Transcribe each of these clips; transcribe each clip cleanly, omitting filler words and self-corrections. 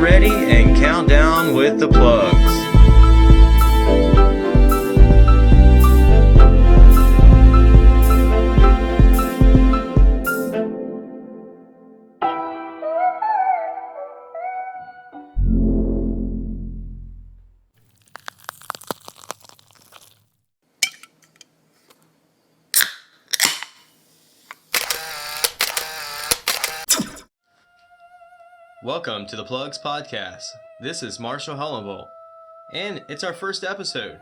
ready and count down with the plugs. Welcome to the Plugs Podcast. This is Marshall Hellenbull, and it's our first episode.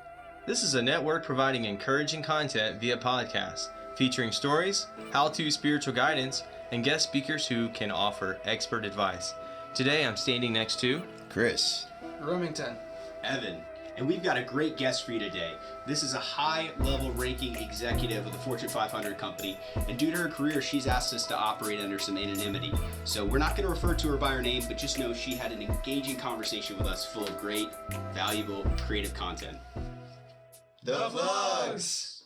This is a network providing encouraging content via podcast, featuring stories, how-to spiritual guidance, and guest speakers who can offer expert advice. Today I'm standing next to Chris, Remington, Evan, and we've got a great guest for you today. This is a high-level ranking executive of the Fortune 500 company, and due to her career, she's asked us to operate under some anonymity. So we're not going to refer to her by her name, but just know she had an engaging conversation with us full of great, valuable, creative content. The Plugs!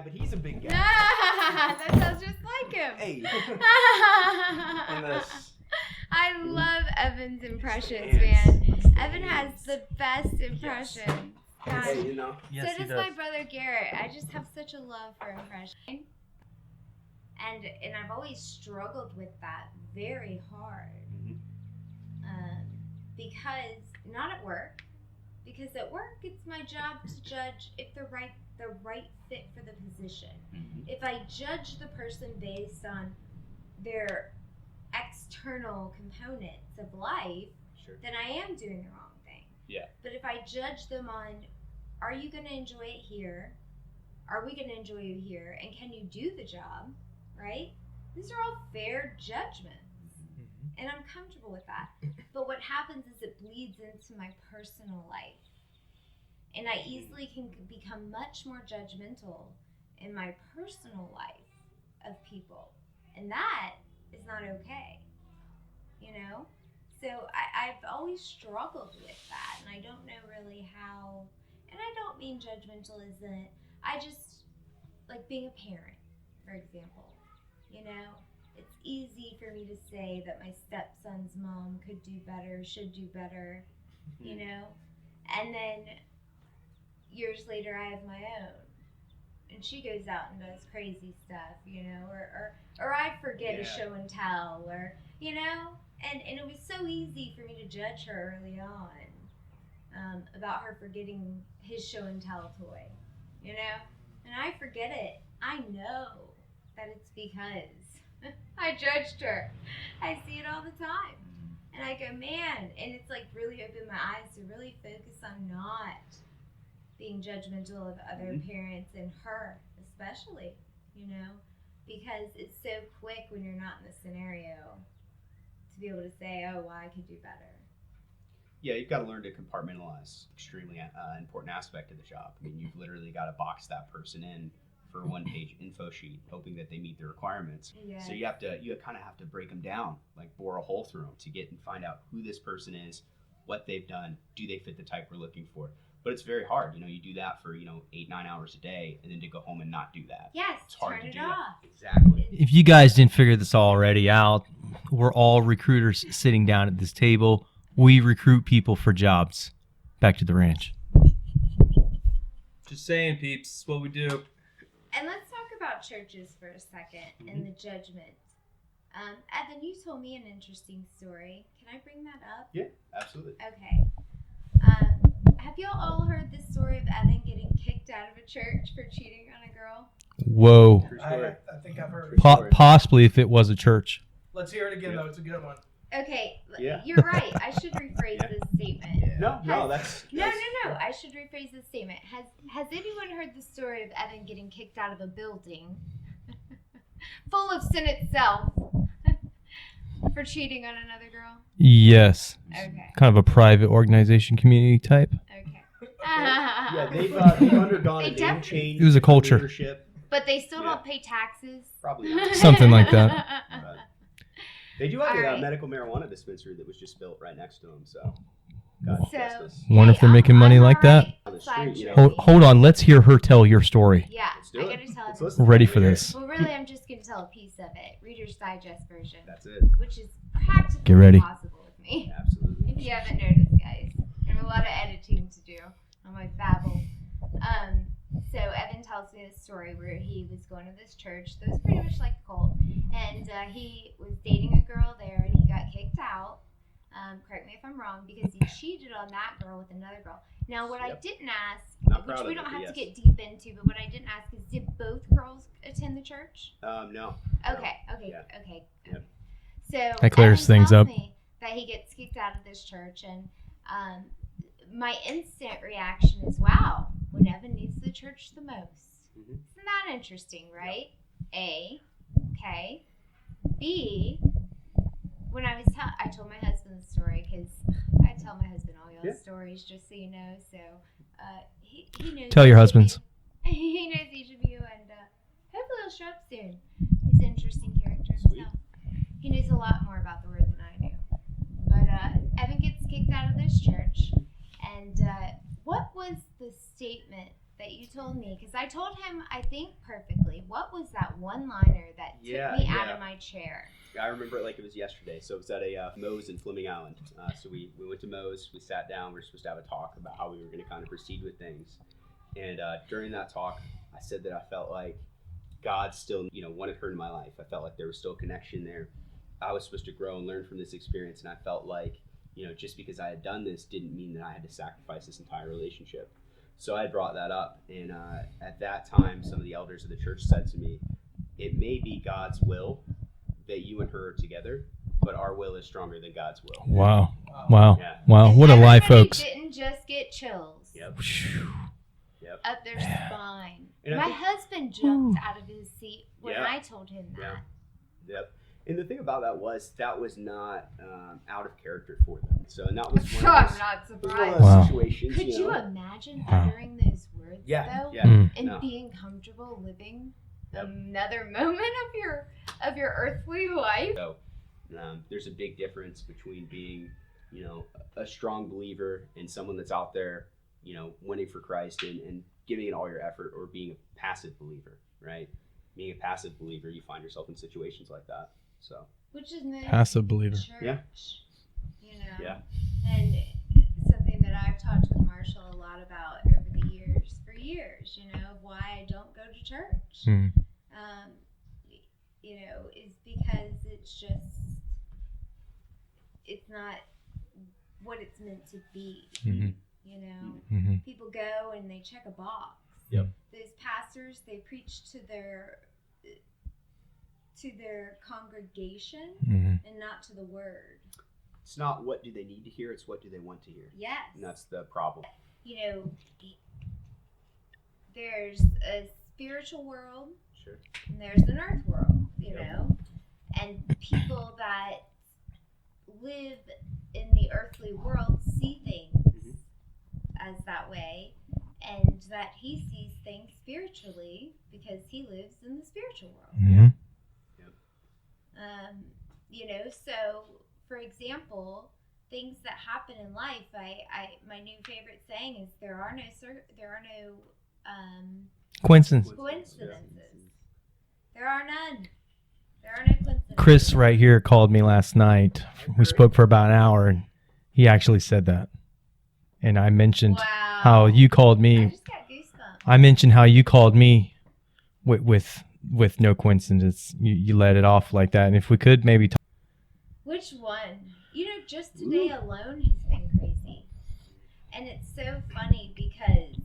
But he's a big guy. That sounds just like him. Hey. I love Evan's impressions, man. Evan has the best impressions. God. Hey, you know. So does my brother Garrett. I just have such a love for impressions. And I've always struggled with that very hard. Because, not at work, because at work it's my job to judge if they're the right fit for the position. If I judge the person based on their external components of life, then I am doing the wrong thing. Yeah. But if I judge them on, are you going to enjoy it here? Are we going to enjoy you here? And can you do the job? Right? These are all fair judgments. And I'm comfortable with that. But what happens is it bleeds into my personal life. And I easily can become much more judgmental in my personal life of people. And that is not okay, you know? So I've always struggled with that, and I don't know really how, and I don't mean judgmental as in, I just, like being a parent, for example, you know? It's easy for me to say that my stepson's mom could do better, should do better, you know? And then years later, I have my own, and she goes out and does crazy stuff, you know, or I forget a show and tell, or, you know, and it was so easy for me to judge her early on about her forgetting his show and tell toy, you know, and I forget it. I know that it's because I judged her. I see it all the time, and I go, man, and it's like really opened my eyes to really focus on not being judgmental of other parents and her especially, you know, because it's so quick when you're not in the scenario to be able to say, oh, well, I could do better. Yeah, you've got to learn to compartmentalize. Extremely important aspect of the job. I mean, you've literally got to box that person in for a one-page info sheet, hoping that they meet the requirements. Yes. So you kind of have to break them down, like bore a hole through them to get and find out who this person is, what they've done, do they fit the type we're looking for. But it's very hard. You know, you do that for, 8-9 hours a day, and then to go home and not do that. Yes, it's hard turn to it do off. that. Exactly. If you guys didn't figure this already out, we're all recruiters sitting down at this table. We recruit people for jobs. Back to the ranch. Just saying, peeps, it's what we do. And let's talk about churches for a second and the judgment. Evan, you told me an interesting story. Can I bring that up? Yeah, absolutely. Okay. Have y'all all heard this story of Evan getting kicked out of a church for cheating on a girl? Whoa. True story. I think I've heard it. Possibly if it was a church. Let's hear it again, though. It's a good one. Okay, Yeah. you're right. I should rephrase Yeah. this statement. No, No, that's No. I should rephrase this statement. Has anyone heard the story of Evan getting kicked out of a building full of sin itself for cheating on another girl? Yes. Okay. Kind of a private organization community type. Okay. Yeah, they've undergone They a name definitely- change. It was a culture. Leadership. But they still Yeah. don't pay taxes. Probably not. Something like that. But they do have All a right. medical marijuana dispensary that was just built right next to them. So, God So, bless us. Wonder if they're making money like that. On the Side street, you know. Hold on. Let's hear her tell your story. Yeah, Let's do I it. gotta tell Let's it. listen. Ready for this. Well, really, I'm just gonna tell a piece of it. Reader's Digest version, That's it. which is practically Get ready. impossible with me. Absolutely. If you haven't noticed, guys, I have a lot of editing to do on my babble. So Evan tells me this story where he was going to this church that was pretty much like a cult, and he was dating a girl there, and he got kicked out. Correct me if I'm wrong, because he cheated on that girl with another girl. Now, what I Yep. didn't ask, Not which proud we of don't it, have but to yes. get deep into, but what I didn't ask is, did both girls attend the church? No. Okay. Yeah. Yep. So That clears Evan things tells up. me that he gets kicked out of this church, and my instant reaction is, "Wow, when Evan needs the church the most." Mhm. Isn't that interesting, right? A, okay. B, when I told my husband the story, because I tell my husband all y'all's Yeah. stories, just so you know. So he knows. Tell your each of husbands. you. He knows each of you, and hopefully he'll show up soon. He's an interesting character Sweet. himself. He knows a lot more about the word than I do. But Evan gets kicked out of this church, and what was the statement that you told me? Because I told him, I think perfectly. What was that one-liner that took me out of my chair? I remember it like it was yesterday. So it was at a Moe's in Fleming Island. So we went to Moe's. We sat down. We were supposed to have a talk about how we were going to kind of proceed with things. And during that talk, I said that I felt like God still, wanted her in my life. I felt like there was still a connection there. I was supposed to grow and learn from this experience. And I felt like, just because I had done this didn't mean that I had to sacrifice this entire relationship. So I brought that up. And at that time, some of the elders of the church said to me, it may be God's will that you and her are together, but our will is stronger than God's will. Wow. Yeah. Wow. What a life, Everybody folks. didn't just get chills Yep. Yep. up their spine. And I My think- husband jumped out of his seat when Yeah. I told him that. Yeah. Yep. And the thing about that was not out of character for them. So and that was one I'm of those, not it was one of surprised. those Wow. situations. Could you know? imagine Wow. uttering those words Yeah. though? Yeah. Mm. And No. being comfortable living Yep. another moment of your earthly life? So there's a big difference between being, a strong believer and someone that's out there, winning for Christ and giving it all your effort, or being a passive believer, right? Being a passive believer, you find yourself in situations like that. So Which is no Passive believer. church. Yeah. Yeah. And something that I've talked with Marshall a lot about over the years, for years, why I don't go to church. Mm. Is because it's not what it's meant to be. Mhm. Mhm. People go and they check a box. Yep. Those pastors, they preach to their congregation Mhm. and not to the word. it's not what do they need to hear, it's what do they want to hear. Yes. And that's the problem. There's a spiritual world Sure. and there's an earth world, Yep. and people that live in the earthly world see things Mhm. as that way, and that he sees things spiritually because he lives in the spiritual world. Mhm. So for example, things that happen in life, my new favorite saying is there are no Coincidence. coincidences. There are none. There are no coincidences. Chris right here called me last night. We spoke for about an hour, and he actually said that. And I mentioned Wow. how you called I me. just got goosebumps. I mentioned how you called me with with no coincidence, you let it off like that. And if we could maybe talk. Which one? Just today alone has been crazy. And it's so funny because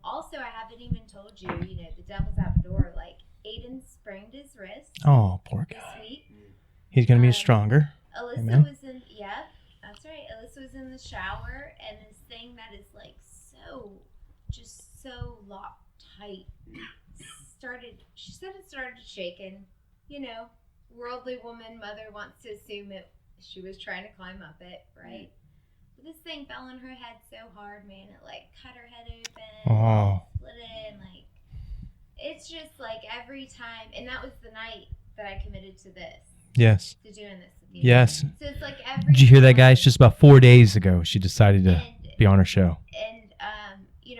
also I haven't even told you, the devil's out the door. Like, Aiden sprained his wrist Oh, poor this guy. week. He's going to be stronger. Alyssa Amen. was in, that's right. Alyssa was in the shower, and this thing that is like so locked tight she said it started shaking. Worldly woman, mother wants to assume she was trying to climb up it, right? But this thing fell on her head so hard, man, it like cut her head open, Oh. split it, and like, it's just like every time, and that was the night that I committed to this. Yes. To doing this with you. Yes. So it's like every Did you hear that, time- guys? Just about 4 days ago, she decided to be on our show. And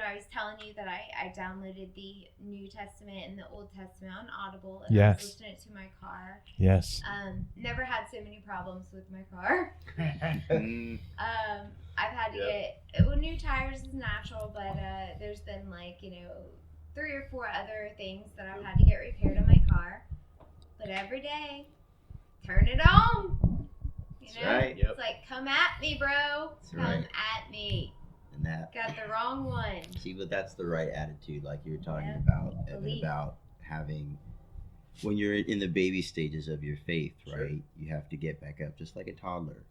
I was telling you that I downloaded the New Testament and the Old Testament on Audible, and I Yes. was listening to my car. Yes. Never had so many problems with my car. I've had to get new tires is natural, but there's been 3 or 4 other things that I've had to get repaired on my car. But every day, turn it on. That's right. Yep. It's like, come at me, bro. That's Come right. at me. And that, Got the wrong one. see, but that's the right attitude, like you were talking Yeah. about, Evan, Belief. about having, when you're in the baby stages of your faith, right? You have to get back up, just like a toddler.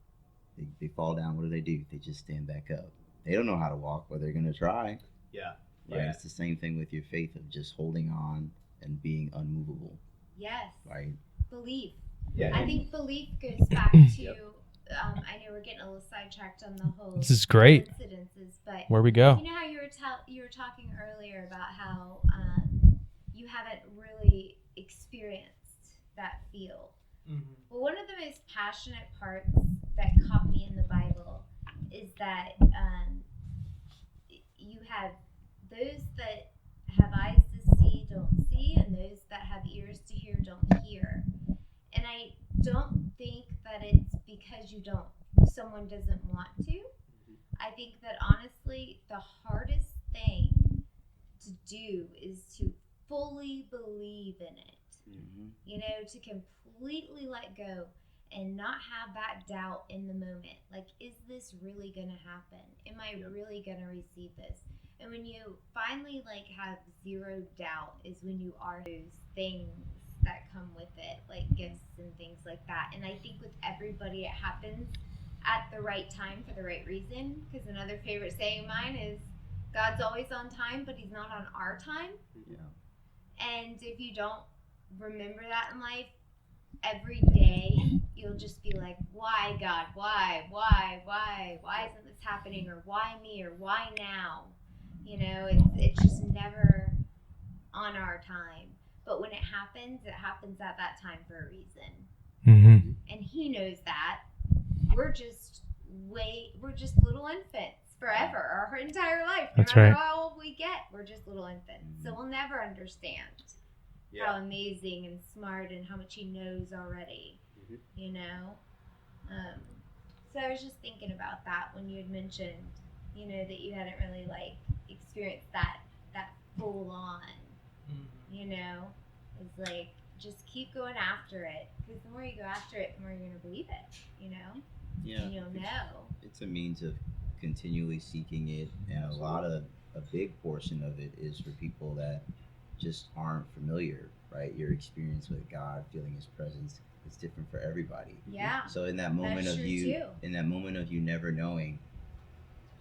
They fall down, what do? They just stand back up. They don't know how to walk, but they're going to try. Yeah. Right? Yeah. It's the same thing with your faith of just holding on and being unmovable, Yes. right? Belief. Yeah. I think belief goes back to, I know we're getting a little sidetracked on the whole This is great. coincidences, but Where we go. you know how you were talking earlier about how you haven't really experienced that feel. Mm-hmm. Well, one of the most passionate parts that caught me in the Bible is that you have those that have eyes to see don't see, and those that have ears to hear don't hear. And I don't think that it's because someone doesn't want to. I think that honestly, the hardest thing to do is to fully believe in it. To completely let go and not have that doubt in the moment. Like, is this really going to happen? Am I really going to receive this? And when you finally have zero doubt is when you are those things that come with it, like gifts and things like that. And I think with everybody, it happens at the right time for the right reason. Because another favorite saying of mine is, God's always on time, but he's not on our time. Yeah. And if you don't remember that in life, every day you'll just be like, why, God? Why isn't this happening? Or why me? Or why now? It's just never on our time. But when it happens at that time for a reason. Mm-hmm. And he knows that. We're just little infants forever, our entire life. No That's matter right. how old we get, we're just little infants. So we'll never understand how amazing and smart and how much he knows already. So I was just thinking about that when you had mentioned, that you hadn't really experienced that full on. It's like, just keep going after it, because the more you go after it, the more you're going to believe it, Yeah. and you'll know. It's a means of continually seeking it, and a big portion of it is for people that just aren't familiar, right? Your experience with God, feeling his presence, it's different for everybody. Yeah. So in that moment That's of true, you, too. in that moment of you never knowing,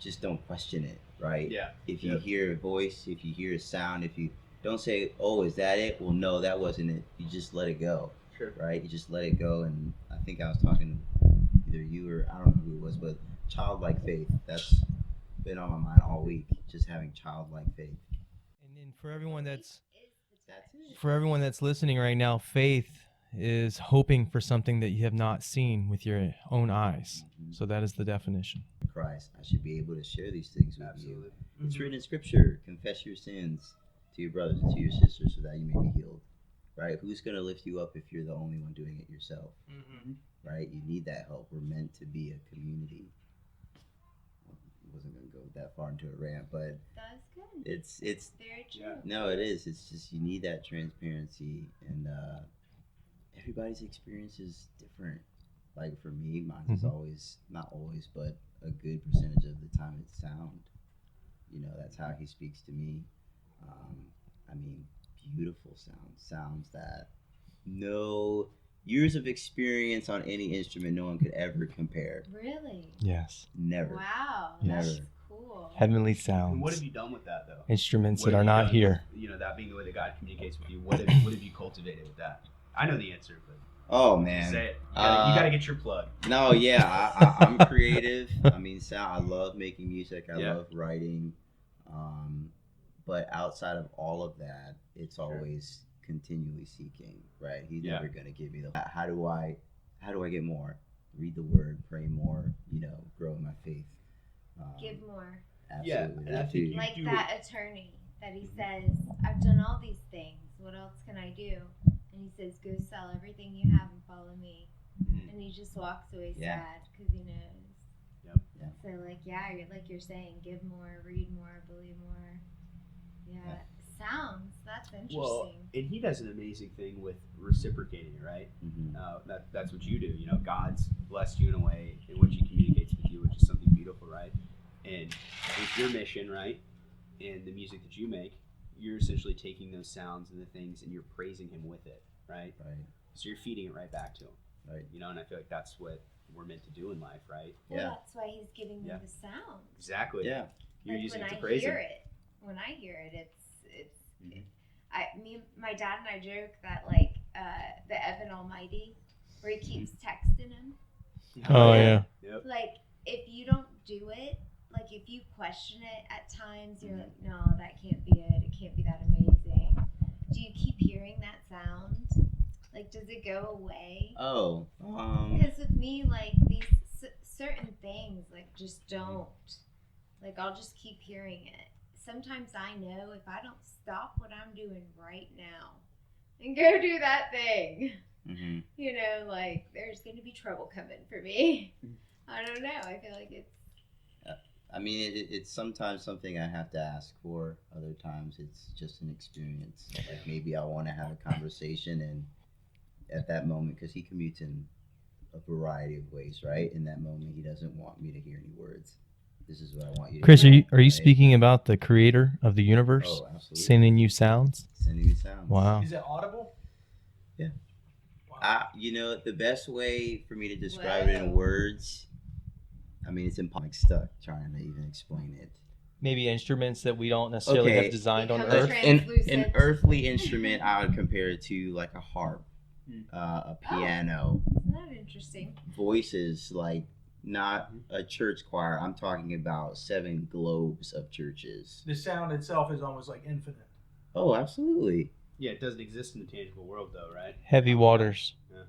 just don't question it, right? Yeah. If you hear a voice, if you hear a sound, if you don't say, "Oh, is that it?" Well, no, that wasn't it. You just let it go, Sure. right? You just let it go. And I think I was talking to either you or I don't know who it was, but childlike faith. That's been on my mind all week. Just having childlike faith. And then for everyone that's That's it. for everyone that's listening right now, faith is hoping for something that you have not seen with your own eyes. So that is the definition. Christ, I should be able to share these things with Absolutely. you. It's written in Scripture. Confess your sins to your brothers and to your sisters so that you may be healed. Right? Who's going to lift you up if you're the only one doing it yourself? Right? You need that help. We're meant to be a community. wasn't gonna go that far into a rant, but That's good. it's Very true. Yeah. no, it is. It's just you need that transparency, and everybody's experience is different. Like for me, mine is always, not always, but a good percentage of the time it's sound. You know, that's how he speaks to me. I mean, beautiful sounds that no years of experience on any instrument no one could ever compare. Really? Yes. Never. Wow. Never. That's cool. Heavenly And sounds. what have you done with that though? Instruments What that have are you not done here. with, you know, that being the way that God communicates with you. What have you cultivated with that? I know the answer, but Oh man. say it. You gotta get your plug. No, yeah, I'm creative. I mean, I love making music. I love writing. But outside of all of that, it's always continually seeking, right? He's never gonna give me the. How do I get more? Read the Word, pray more. You know, grow in my faith. Give more. Absolutely. Yeah, and I that think too. Like do that attorney that he says, I've done all these things. What else can I do? And he says, go sell everything you have and follow me. Mhm. And he just walks away Yeah. sad because he knows. Yep. Yeah. So like, like you're saying, give more, read more, believe more. Yeah. Sounds. That's interesting. Well, and he does an amazing thing with reciprocating it, right? Mhm. That's what you do. You know, God's blessed you in a way in which He communicates with you, which is something beautiful, right? And with your mission, right, and the music that you make, you're essentially taking those sounds and the things, and you're praising Him with it, right? Right. So you're feeding it right back to Him, Right. you know. And I feel like that's what we're meant to do in life, right? Well, Yeah. that's why he's giving me Yeah. the sound. Exactly. Yeah. You're Like using when it to I praise hear Him. it, it's Mhm. my dad and I joke that like the Evan Almighty, where he keeps texting him. Oh yeah. Yep. Like if you don't do it, like if you question it at times, you're like, no, that can't be it. It can't be that amazing. Do you keep hearing that sound? Like, does it go away? Oh. Because with me, like these certain things, like just don't. Like I'll just keep hearing it. Sometimes I know if I don't stop what I'm doing right now and go do that thing, Mhm. you know, like there's going to be trouble coming for me. I don't know. I feel like it's. I mean, it's sometimes something I have to ask for. Other times, it's just an experience. Like maybe I want to have a conversation, and at that moment, because he commutes in a variety of ways, right? In that moment, he doesn't want me to hear any words. This is what I want you to Chris, hear. are you right? speaking about the creator of the universe Oh, absolutely. sending you sounds? Sending me sounds. Wow. Is it audible? Yeah. Wow. You know, the best way for me to describe it in Whoa. words, I mean, it's impossible. I'm stuck trying to even explain it. Maybe instruments that we don't necessarily Okay. have designed on Become Earth. An translucent. earthly instrument, I would compare it to like a harp, Hmm. a piano, Isn't that interesting? voices, like not a church choir. I'm talking about 7 globes of churches. The sound itself is almost like infinite. Oh, absolutely. Yeah, it doesn't exist in the tangible world, though, right? Heavy waters. Yeah.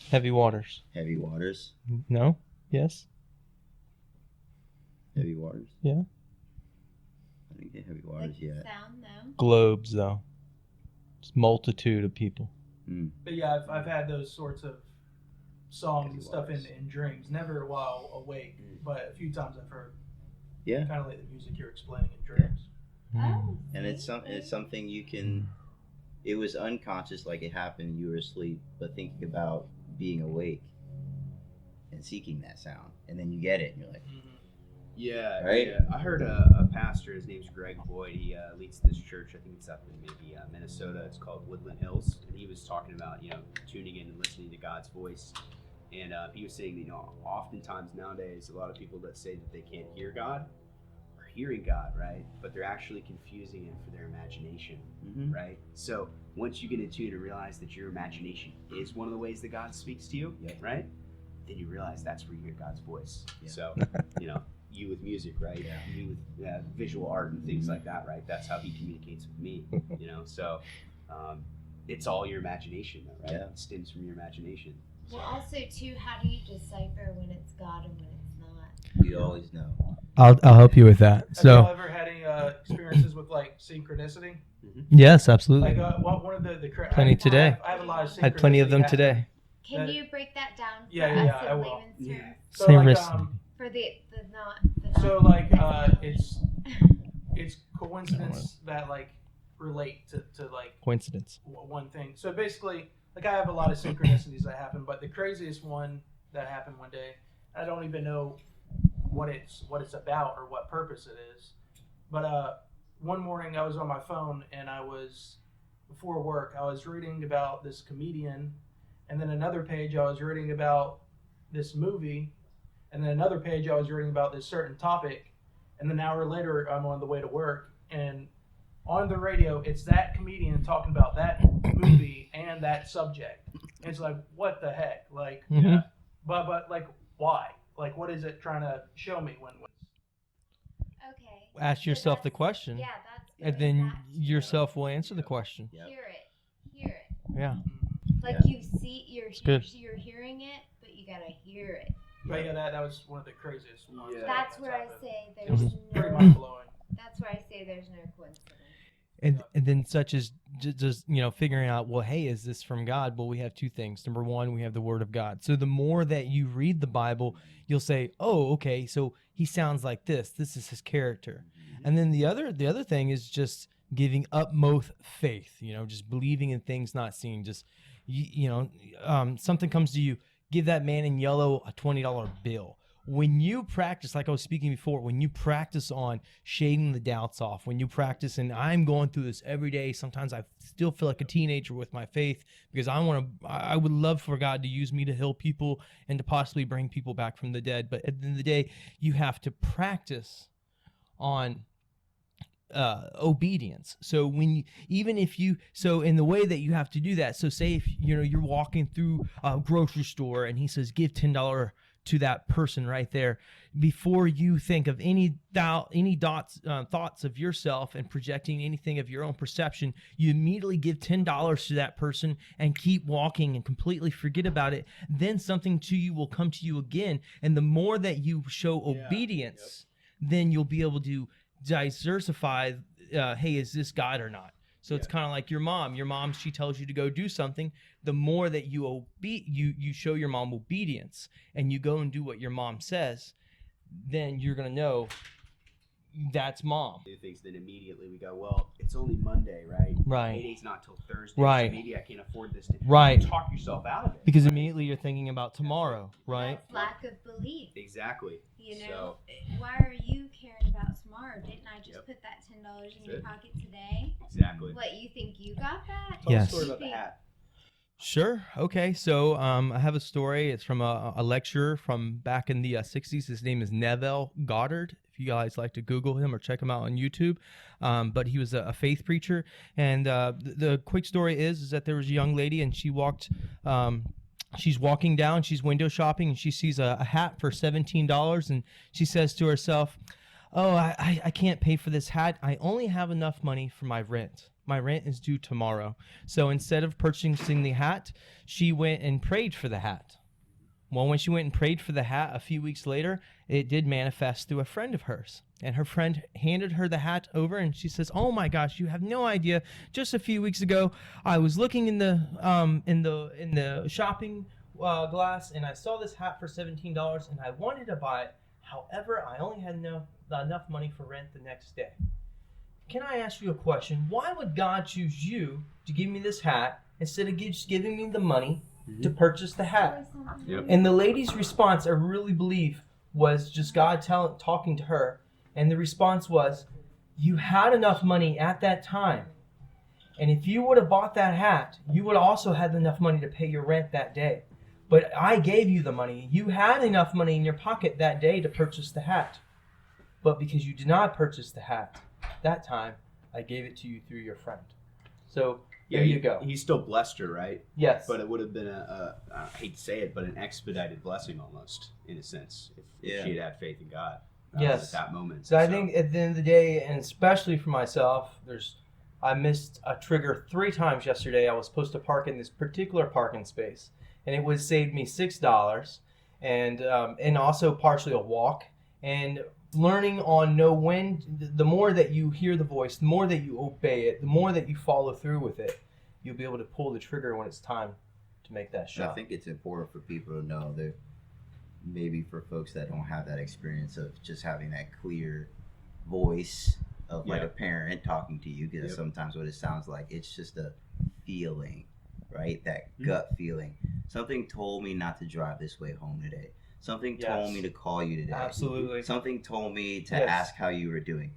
Heavy waters. Heavy waters. No? Yes? Heavy waters. Yeah. I didn't get heavy waters Like yet. sound though. Globes, though. Just multitude of people. But yeah, I've had those sorts of songs Heavy and stuff waters. in dreams. Never while awake, but a few times I've heard Yeah. kind of like the music you're explaining in dreams. Oh, And it's see? something you can. It was unconscious, like it happened. You were asleep, but thinking about being awake and seeking that sound, and then you get it, and you're like, Yeah, Right? yeah. I heard a pastor. His name's Greg Boyd. He leads this church. I think it's up in maybe Minnesota. It's called Woodland Hills, and he was talking about tuning in and listening to God's voice. And he was saying that oftentimes nowadays a lot of people that say that they can't hear God are hearing God, right? But they're actually confusing it for their imagination, Mhm. right? So once you get in tune and realize that your imagination is one of the ways that God speaks to you, Yep. right? Then you realize that's where you hear God's voice. Yeah. So you with music, right? Yeah. You with visual art and things like that, right? That's how he communicates with me, So it's all your imagination, though, right? Yeah. It stems from your imagination. Well, also too, how do you decipher when it's God and when it's not? You always know. I'll help you with that. Have y'all So, ever had any experiences with like synchronicity? yes, absolutely. Like one of the Plenty today. I have a lot of synchronicity. Had plenty of them happen. today. Can you break that down for Yeah, us yeah, I in will. layman's terms? So Same like, risk. For the not the So like it's coincidence that like relate to like Coincidence. one thing. So basically, like I have a lot of synchronicities that happen, but the craziest one that happened one day, I don't even know what it's about or what purpose it is. But one morning I was on my phone and I was before work. I was reading about this comedian, and then another page I was reading about this movie, and then another page I was reading about this certain topic, and then an hour later I'm on the way to work, and on the radio it's that comedian talking about that movie and that subject. And it's like, what the heck? Like, Mhm. but like, why? Like, what is it trying to show me when? Okay. Ask So yourself the that's- question, Yeah, that's and going then back to yourself will answer the question. Yep. Hear it. Yeah. Like Yeah. you see, you're good. you're hearing it, but you gotta hear it. But yeah, that was one of the craziest ones. Yeah. That's where I happened. say It there's was pretty no. mind blowing. That's where I say there's no coincidence. And then such as just figuring out, well, hey, is this from God? Well, we have two things. Number one, we have the Word of God. So the more that you read the Bible, you'll say, oh, okay, so he sounds like this. This is his character. And then the other thing is just giving utmost faith. Just believing in things not seen. Just something comes to you, give that man in yellow a $20 bill. When you practice, like I was speaking before, when you practice on shading the doubts off, when you practice, and I'm going through this every day, sometimes I still feel like a teenager with my faith because I would love for God to use me to heal people and to possibly bring people back from the dead. But at the end of the day, you have to practice on obedience. So in the way that you have to do that, so say if you're walking through a grocery store and he says give $10 to that person right there, before you think of any thoughts of yourself and projecting anything of your own perception, you immediately give $10 to that person and keep walking and completely forget about it. Then something to you will come to you again, and the more that you show obedience, then you'll be able to diversify, hey, is this God or not? So it's kind of like your mom. Your mom, she tells you to go do something. The more that you show your mom obedience and you go and do what your mom says, then you're going to know that's mom. Do things, then immediately we go, well, it's only Monday, right? Right. Payday's not till Thursday. Right. So maybe I can't afford this. Right. You talk yourself out of it. Because immediately you're thinking about tomorrow, right? That's lack of belief. Exactly. Why are you caring about tomorrow? Didn't I just put that $10 in your pocket today? Exactly. What, you think you got that? Tell Yes. the story about the hat. Sure. Okay. So I have a story. It's from a lecturer from back in the 60s. His name is Neville Goddard. If you guys like to Google him or check him out on YouTube. But he was a faith preacher. And the quick story is that there was a young lady and she walked... she's walking down, she's window shopping, and she sees a hat for $17, and she says to herself, oh, I can't pay for this hat. I only have enough money for my rent. My rent is due tomorrow. So instead of purchasing the hat, she went and prayed for the hat. Well, when she went and prayed for the hat a few weeks later, it did manifest through a friend of hers. And her friend handed her the hat over, and she says, "Oh my gosh, you have no idea! Just a few weeks ago, I was looking in the shopping glass, and I saw this hat for $17, and I wanted to buy it. However, I only had enough money for rent the next day. Can I ask you a question? Why would God choose you to give me this hat instead of just giving me the money to purchase the hat?" Yep. And the lady's response, I really believe, was just God talking to her. And the response was, you had enough money at that time. And if you would have bought that hat, you would also have enough money to pay your rent that day. But I gave you the money. You had enough money in your pocket that day to purchase the hat. But because you did not purchase the hat that time, I gave it to you through your friend. So there you go. He still blessed her, right? Yes. But it would have been I hate to say it, but an expedited blessing almost, in a sense, if she had faith in God. Yes. At that moment. So I think at the end of the day, and especially for myself, I missed a trigger 3 times yesterday. I was supposed to park in this particular parking space, and it would save me $6, and also partially a walk. And learning on know when, the more that you hear the voice, the more that you obey it, the more that you follow through with it, you'll be able to pull the trigger when it's time to make that shot. I think it's important for people to know that maybe for folks that don't have that experience of just having that clear voice of like a parent talking to you, because sometimes what it sounds like, it's just a feeling, right? That gut feeling. Something told me not to drive this way home today. Something told me to call you today. Absolutely. Something told me to ask how you were doing.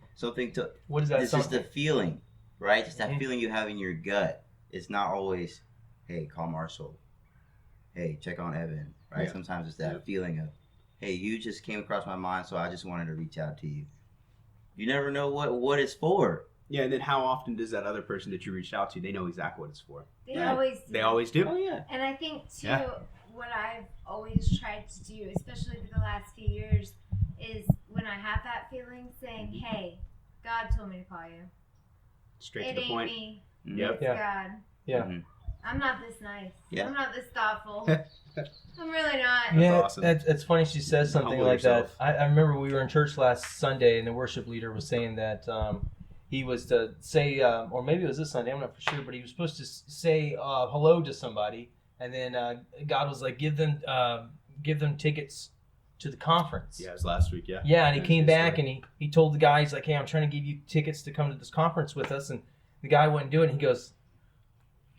What is that? It's just a feeling, right? Just that feeling you have in your gut. It's not always, hey, call Marshall. Hey, check on Evan, right? Yeah. Sometimes it's that feeling of, hey, you just came across my mind, so I just wanted to reach out to you. You never know what it's for. Yeah, and then how often does that other person that you reached out to, they know exactly what it's for? They always do. They always do? Oh, yeah. And I think, too, what I've always tried to do, especially for the last few years, is when I have that feeling, saying, hey, God told me to call you. Straight It to the ain't point. me. Yep. It's God. Yeah. Mhm. I'm not this nice. Yeah. I'm not this thoughtful. I'm really not. Yeah, awesome. it's funny she says something Humble like yourself. that. I remember we were in church last Sunday, and the worship leader was saying that he was to say, or maybe it was this Sunday, I'm not for sure, but he was supposed to say hello to somebody, and then God was like, give them tickets to the conference. Yeah, it was last week, yeah. Yeah, and he That's came his back story. and he told the guy, he's like, hey, I'm trying to give you tickets to come to this conference with us, and the guy wouldn't do it, and he goes,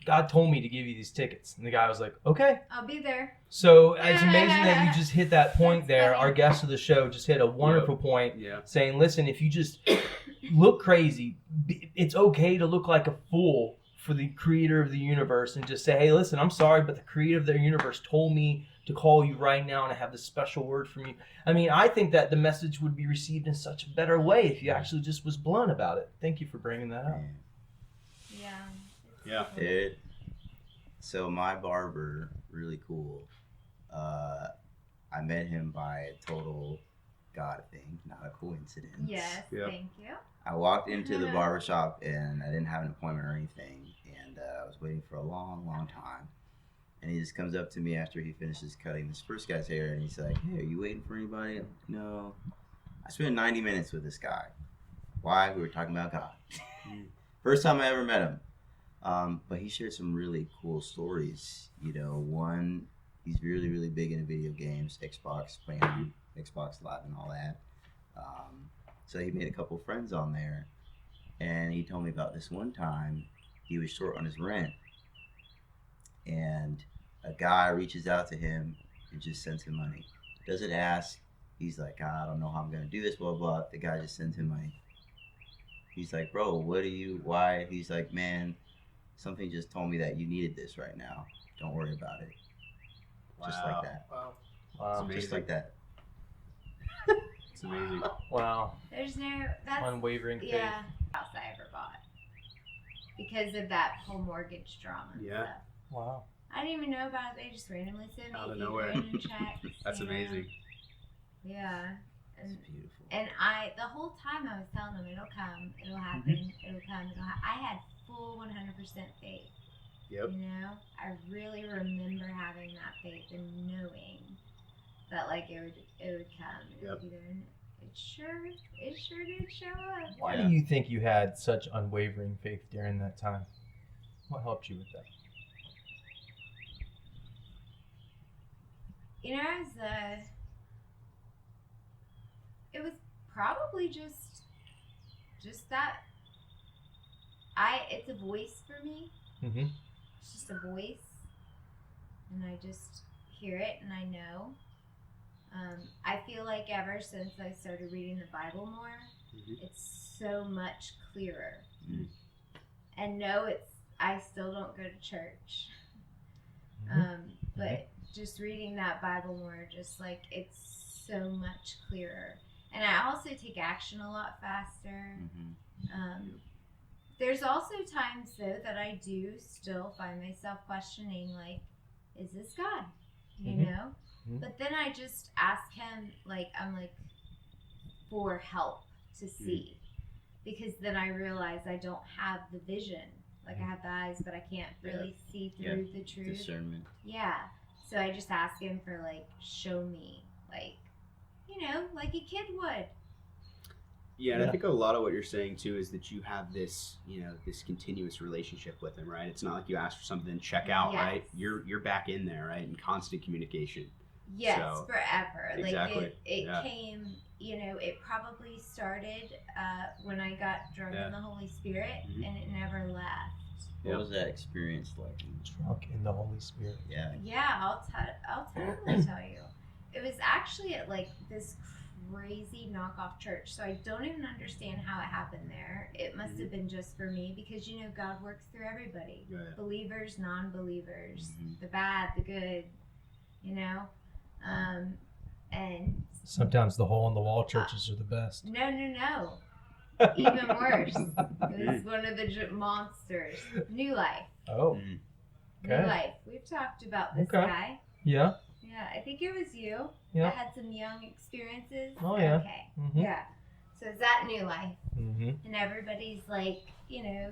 God told me to give you these tickets. And the guy was like, okay. I'll be there. So it's amazing that you just hit that point That's there. funny. Our guest of the show just hit a wonderful point Yeah. saying, listen, if you just look crazy, it's okay to look like a fool for the creator of the universe and just say, hey, listen, I'm sorry, but the creator of the universe told me to call you right now and I have this special word from you. I mean, I think that the message would be received in such a better way if you actually just was blunt about it. Thank you for bringing that up. Man. Yeah. Yeah. So my barber, really cool. I met him by a total God thing, not a coincidence. Yes, Yeah. thank you. I walked into the barber shop and I didn't have an appointment or anything, and I was waiting for a long, long time. And he just comes up to me after he finishes cutting this first guy's hair, and he's like, hey, are you waiting for anybody? I'm like, no. I spent 90 minutes with this guy. Why? We were talking about God. First time I ever met him. But he shared some really cool stories. You know, one, he's really, really big into video games, Xbox, playing on Xbox Live and all that. So he made a couple friends on there. And he told me about this one time he was short on his rent. And a guy reaches out to him and just sends him money. Doesn't ask. He's like, I don't know how I'm going to do this, blah, blah. The guy just sends him money. He's like, bro, why? He's like, man, something just told me that you needed this right now. Don't worry about it. Just like that. Wow. Wow. It's Just like that. It's amazing. Wow. There's no, that's, Unwavering faith. yeah, house I ever bought. Because of that whole mortgage drama and Yeah. stuff. Wow. I didn't even know about it. They just randomly sent me Out of 8 nowhere. grand in checks. That's you know? amazing. Yeah. And, It's beautiful. and the whole time I was telling them, it'll come, it'll happen, it'll come, it'll happen. I had full 100% faith. Yep. You know? I really remember having that faith and knowing that, like, it would come. It would be there. And it sure did show up. Why Yeah. do you think you had such unwavering faith during that time? What helped you with that? You know, it was probably just that it's a voice for me. Mm-hmm. It's just a voice, and I just hear it and I know. I feel like ever since I started reading the Bible more, it's so much clearer. Mhm. And no, I still don't go to church. But just reading that Bible more, just like it's so much clearer. And I also take action a lot faster. There's also times though that I do still find myself questioning, like, is this God? You know? But then I just ask him, like, I'm like, for help to see. Because then I realize I don't have the vision. Like, I have the eyes, but I can't really see through the truth. Discernment. Yeah. So I just ask him for, like, show me. Like, you know, like a kid would. Yeah, and I think a lot of what you're saying too is that you have this, you know, this continuous relationship with him, right? It's not like you ask for something and check out, Yes. right? You're back in there, right? In constant communication. Yes, So, forever. exactly, Like it yeah. came, it probably started when I got drunk Yeah. in the Holy Spirit, Mhm. and it never left. What Yep. was that experience like? Drunk in the Holy Spirit. Yeah. Yeah, I'll totally tell you. It was actually at like this crazy knockoff church, so I don't even understand how it happened there. It must have been just for me because God works through everybody, Yeah, yeah. believers, non-believers, Mhm. the bad, the good, and Sometimes the hole in the wall churches are the best. no, even worse. It was one of the monsters. New Life. Oh, Mm. New okay. Life. We've talked about this Okay. guy. Yeah. Yeah, I think it was you Yeah. that had some young experiences. Oh, yeah. Okay. Mm-hmm. Yeah. So it's at New Life, Mm-hmm. and everybody's like,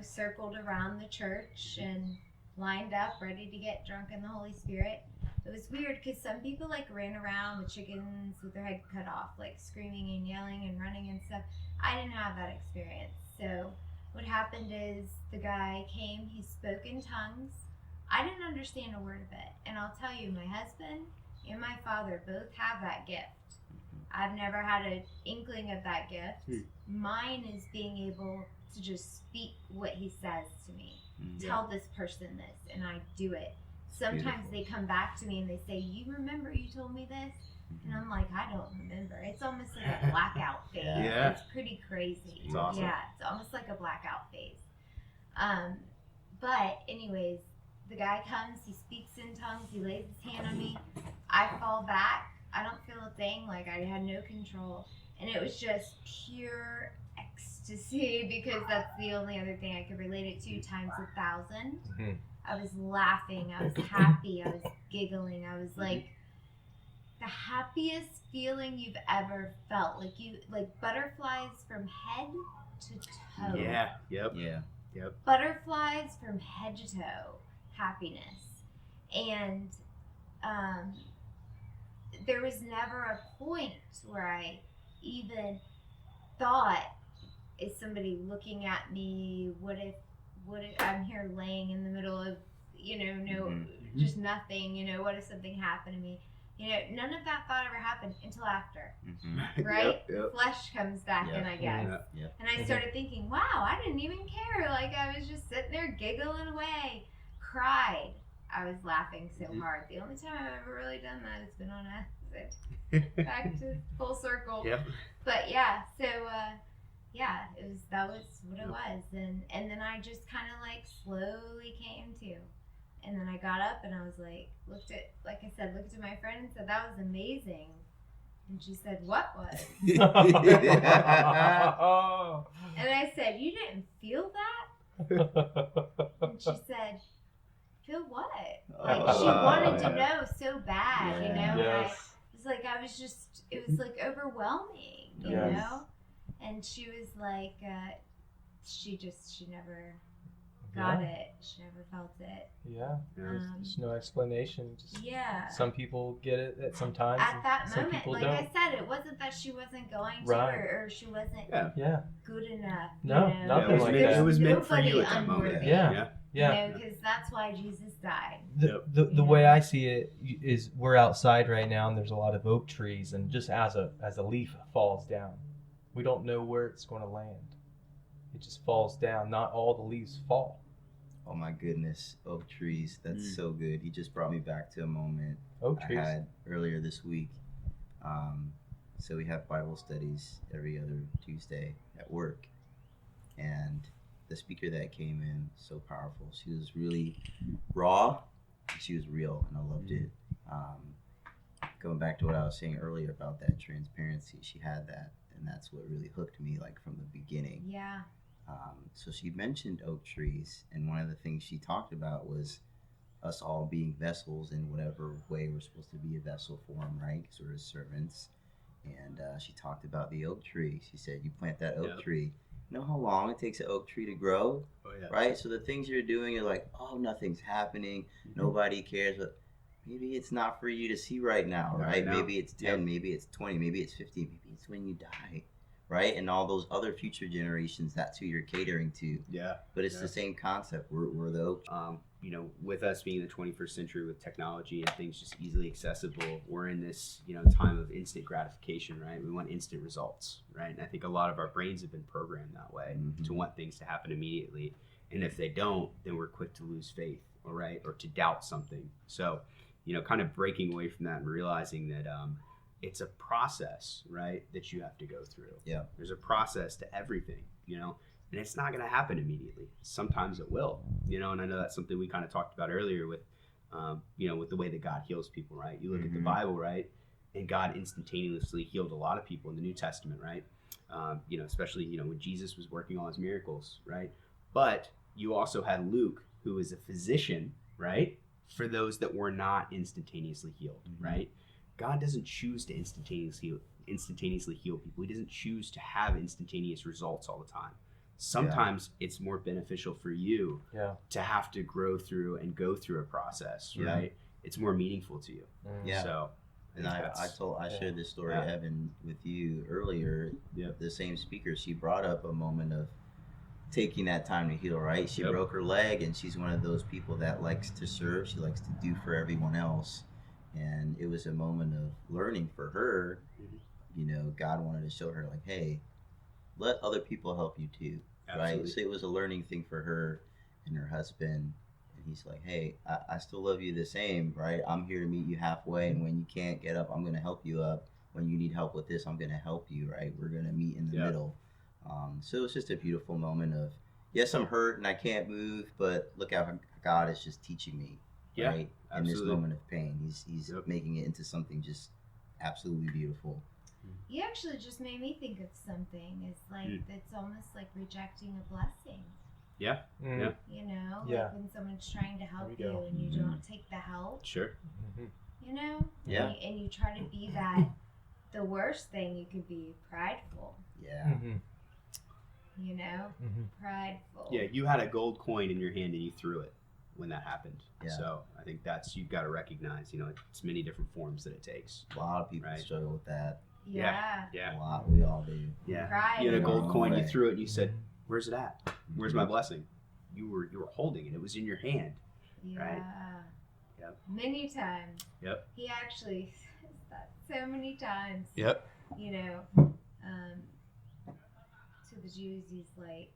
circled around the church and lined up, ready to get drunk in the Holy Spirit. It was weird because some people like ran around with chickens with their head cut off, like screaming and yelling and running and stuff. I didn't have that experience. So what happened is the guy came, he spoke in tongues. I didn't understand a word of it. And I'll tell you, my husband and my father both have that gift. I've never had an inkling of that gift. Mine is being able to just speak what he says to me. Tell this person this, and I do it. Sometimes Beautiful. they come back to me and they say, "You remember you told me this?" And I'm like, "I don't remember." It's almost like a blackout phase. Yeah. It's pretty crazy. It's awesome. Yeah, it's almost like a blackout phase. But anyways, the guy comes, he speaks in tongues, he lays his hand on me. I fall back. I don't feel a thing. Like I had no control, and it was just pure ecstasy because that's the only other thing I could relate it to times 1,000. Mhm. I was laughing. I was happy. I was giggling. I was like the happiest feeling you've ever felt. Like butterflies from head to toe. Yeah. Yep. Yeah. Butterflies from head to toe. Happiness. And there was never a point where I even thought, is somebody looking at me? What if I'm here laying in the middle of, just nothing, what if something happened to me? None of that thought ever happened until after, Mm-hmm. right? Yep. Flesh comes back Yeah. in, I guess. Yeah. And I started thinking, wow, I didn't even care. Like I was just sitting there giggling away, cried. I was laughing so hard. The only time I've ever really done that has been on acid. Back to full circle. Yep. But yeah, so that was what it was, and then I just kind of like slowly came to, and then I got up and I was like, looked at my friend and said, "That was amazing," and she said, "What was?" Oh. And I said, "You didn't feel that?" And she said, "Feel what?" Like she wanted to know so bad, And Yes. it was like overwhelming, you Yes. know? And she was like, she never got it. She never felt it. Yeah. There's no explanation. Just Yeah. some people get it at some times. At and that some moment, people like don't. I said, it wasn't that she wasn't going to Right. or she wasn't Yeah. good enough. No, you know? nothing like There's that. It was meant for you nobody at that moment. unworthy, Yeah. Yeah. because that's why Jesus died. The Yeah. way I see it is we're outside right now and there's a lot of oak trees, and just as a leaf falls down, we don't know where it's going to land. It just falls down. Not all the leaves fall. Oh my goodness, oak trees. That's so good. He just brought me back to a moment Oak I trees. had earlier this week. So we have Bible studies every other Tuesday at work, and the speaker that came in, so powerful. She was really raw. She was real, and I loved it. Going back to what I was saying earlier about that transparency, she had that, and that's what really hooked me, like from the beginning. Yeah. So she mentioned oak trees, and one of the things she talked about was us all being vessels in whatever way we're supposed to be a vessel for him, right? Because we're his servants. And she talked about the oak tree. She said, you plant that oak tree. You know how long it takes an oak tree to grow? Oh, yeah. Right? So the things you're doing, you're like, oh, nothing's happening. Nobody cares. But maybe it's not for you to see right now, right? now. Maybe it's 10, maybe it's 20, maybe it's 50, maybe it's when you die, right? And all those other future generations, that's who you're catering to. Yeah. But it's the same concept. We're the oak. with us being in the 21st century with technology and things just easily accessible, we're in this, time of instant gratification, right? We want instant results, right? And I think a lot of our brains have been programmed that way to want things to happen immediately. And if they don't, then we're quick to lose faith, all right, or to doubt something. So, kind of breaking away from that and realizing that it's a process, right, that you have to go through. Yeah. There's a process to everything, and it's not going to happen immediately. Sometimes it will, and I know that's something we kind of talked about earlier with, with the way that God heals people, right? You look at the Bible, right, and God instantaneously healed a lot of people in the New Testament, right? Especially, when Jesus was working all his miracles, right? But you also had Luke, who is a physician, right, for those that were not instantaneously healed, right? God doesn't choose to instantaneously heal people. He doesn't choose to have instantaneous results all the time. Sometimes it's more beneficial for you to have to grow through and go through a process, right? It's more meaningful to you. Yeah. So, and I shared this story, Evan, with you earlier. The same speaker, she brought up a moment of taking that time to heal, right? She broke her leg, and she's one of those people that likes to serve. She likes to do for everyone else. And it was a moment of learning for her. God wanted to show her, like, hey, let other people help you too. Right? So it was a learning thing for her and her husband. And he's like, hey, I still love you the same, right? I'm here to meet you halfway. And when you can't get up, I'm going to help you up. When you need help with this, I'm going to help you, right? We're going to meet in the middle. So it was just a beautiful moment of, yes, I'm hurt and I can't move, but look how God is just teaching me, right? In this moment of pain. He's making it into something just absolutely beautiful. You actually just made me think of something. It's like it's almost like rejecting a blessing. Yeah. Like when someone's trying to help you and you don't take the help. Sure. Yeah. And you try to be that. The worst thing you could be prideful. Yeah. Prideful. Yeah, you had a gold coin in your hand and you threw it when that happened. Yeah. So I think you've got to recognize, it's many different forms that it takes. A lot of people struggle with that. Yeah. A lot. We all do. Yeah. Pride. You had a gold coin, you threw it, and you said, "Where's it at? Where's my blessing?" You were holding it. It was in your hand. Yeah. Right? Yep. Many times. Yep. He actually says that so many times. Yep. To the Jews, he's like,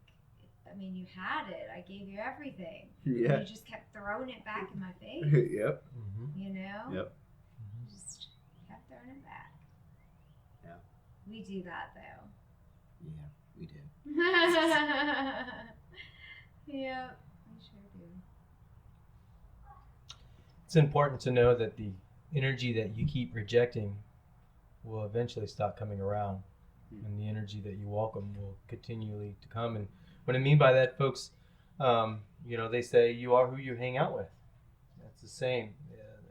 I mean, you had it. I gave you everything. Yeah. And you just kept throwing it back in my face. Yep. Yep. Just kept throwing it back. Yeah. We do that though. Yeah, we do. Yeah, we sure do. It's important to know that the energy that you keep rejecting will eventually stop coming around, and the energy that you welcome will continually to come. And what I mean by that, folks, they say you are who you hang out with. That's the same.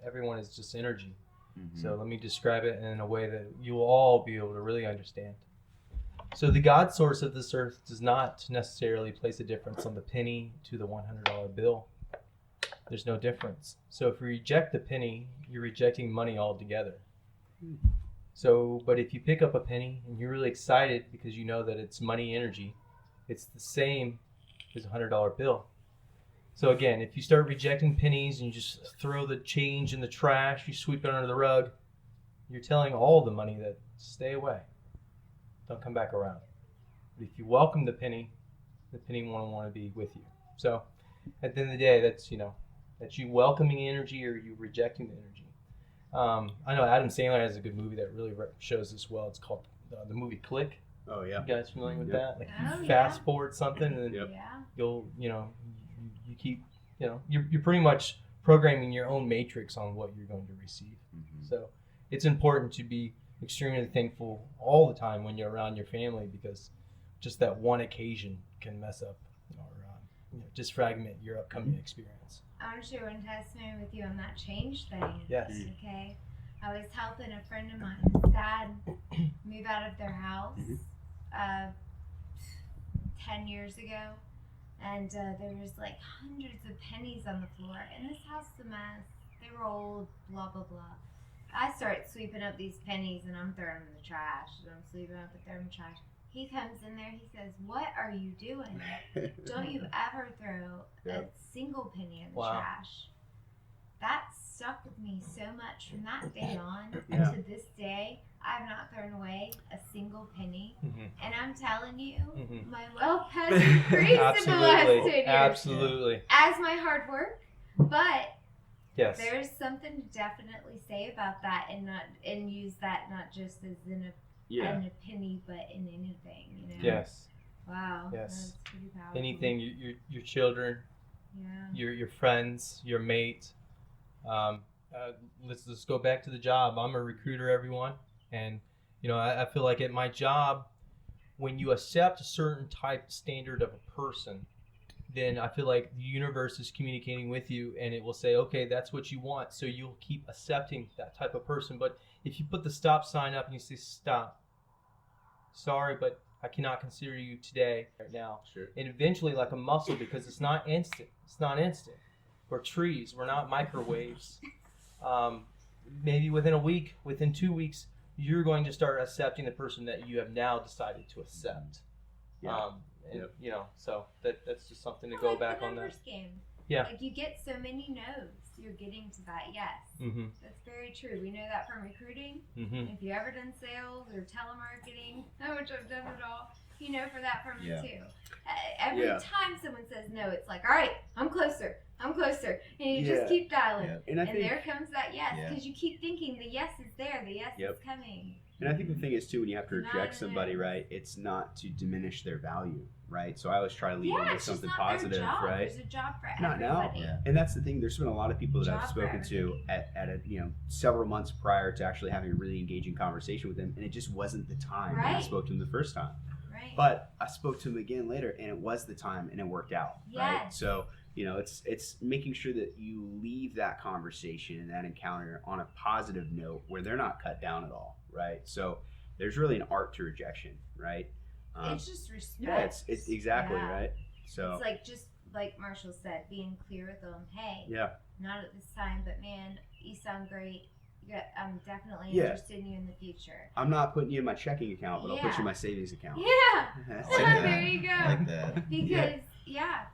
Everyone is just energy. So let me describe it in a way that you will all be able to really understand. So the God source of this earth does not necessarily place a difference on the penny to the $100 bill. There's no difference. So if you reject the penny, you're rejecting money altogether. So, but if you pick up a penny and you're really excited because you know that it's money energy, it's the same as a $100 bill. So again, if you start rejecting pennies and you just throw the change in the trash, you sweep it under the rug, you're telling all the money that stay away. Don't come back around. But if you welcome the penny won't want to be with you. So at the end of the day, that's you welcoming energy or you rejecting the energy. I know Adam Sandler has a good movie that really shows this well. It's called the movie Click. Oh yeah. You guys familiar with that? Like you Oh, fast forward something and then you'll you keep you're pretty much programming your own matrix on what you're going to receive. So it's important to be extremely thankful all the time when you're around your family, because just that one occasion can mess up or just fragment your upcoming experience. I want to share one testimony with you on that change thing. Yes. Okay. I was helping a friend of mine's dad move out of their house 10 years ago. And there was like hundreds of pennies on the floor. And this house is a mess. They were old, blah, blah, blah. I start sweeping up these pennies and I'm throwing them in the trash. And I'm sweeping up and throwing them in the trash. He comes in there, he says, "What are you doing? Don't you ever throw a Yep. single penny in the Wow. trash." That stuck with me so much from that day on Yeah. to this day. I have not thrown away a single penny. Mhm. And I'm telling you, Mhm. my wealth has increased in the last 10 years. Absolutely. As my hard work, but Yes. there's something to definitely say about that, and use that not just as in a penny, but in anything. You know. Yes. Wow. Yes. That's pretty powerful. Anything. Your children. Yeah. Your friends. Your mate. Let's go back to the job. I'm a recruiter, everyone, and I feel like at my job, when you accept a certain type standard of a person, then I feel like the universe is communicating with you, and it will say, okay, that's what you want, so you'll keep accepting that type of person. But if you put the stop sign up and you say, stop, sorry, but I cannot consider you today, right now, Sure. and eventually, like a muscle, because it's not instant. We're trees. We're not microwaves. Maybe within a week, within 2 weeks, you're going to start accepting the person that you have now decided to accept. Yeah. So that's just something to Well, go like back the on that. numbers game. Yeah. Like you get so many no's, you're getting to that yes. Mm-hmm. That's very true. We know that from recruiting. Mm-hmm. If you ever done sales or telemarketing, which I've done it all, you know for that from Yeah. it too. Every Yeah. time someone says no, it's like, all right, I'm closer, and you Yeah. just keep dialing. Yeah. And, And I think there comes that yes, Yeah. because you keep thinking the yes is there, the yes Yep. is coming. And I think the thing is too, when you have to Not reject in somebody, it. right? It's not to diminish their value, right? So I always try to lead Yeah, them with it's just something not positive, their job. right? There's a job for Not now. everybody. Yeah. And that's the thing. There's been a lot of people that I've Job for spoken to at several months prior to actually having a really engaging conversation with them, and it just wasn't the time when I Right. spoke to them the first time. Right. But I spoke to him again later, and it was the time, and it worked out. Right. Yes. So it's making sure that you leave that conversation and that encounter on a positive note where they're not cut down at all. Right. So there's really an art to rejection. Right. It's just respect. Yeah. It's exactly Yeah. right. So It's like just like Marshall said, being clear with them. Hey, yeah. not at this time, but man, you sound great. I'm definitely Yeah. interested in you in the future. I'm not putting you in my checking account, but I'll put you Yeah. in my savings account. Yeah. That's Well, it. there you go. I like that.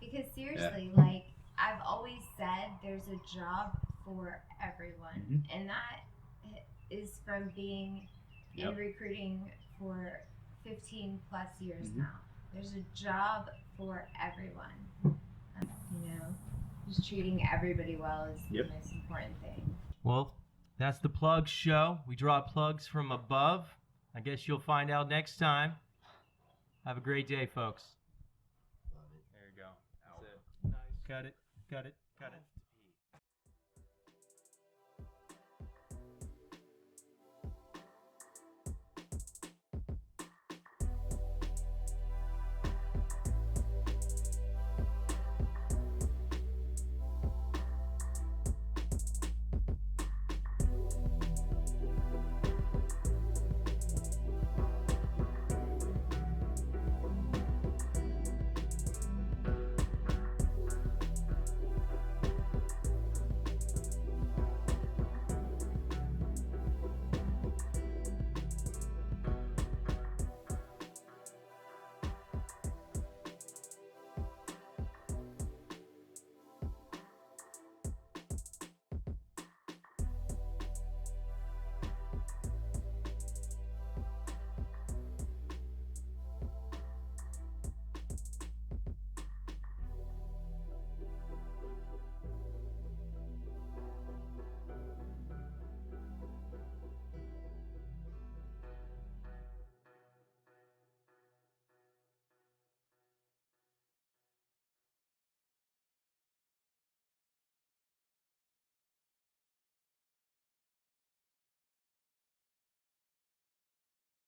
Because seriously, like I've always said, there's a job for everyone, Mhm. and that is from being in Yep. recruiting for 15 plus years Mhm. now. There's a job for everyone. Just treating everybody well is Yep. the most important thing. Well, that's the plug show. We draw plugs from above. I guess you'll find out next time. Have a great day, folks. Love it. There you go. That's it. Nice. Got it.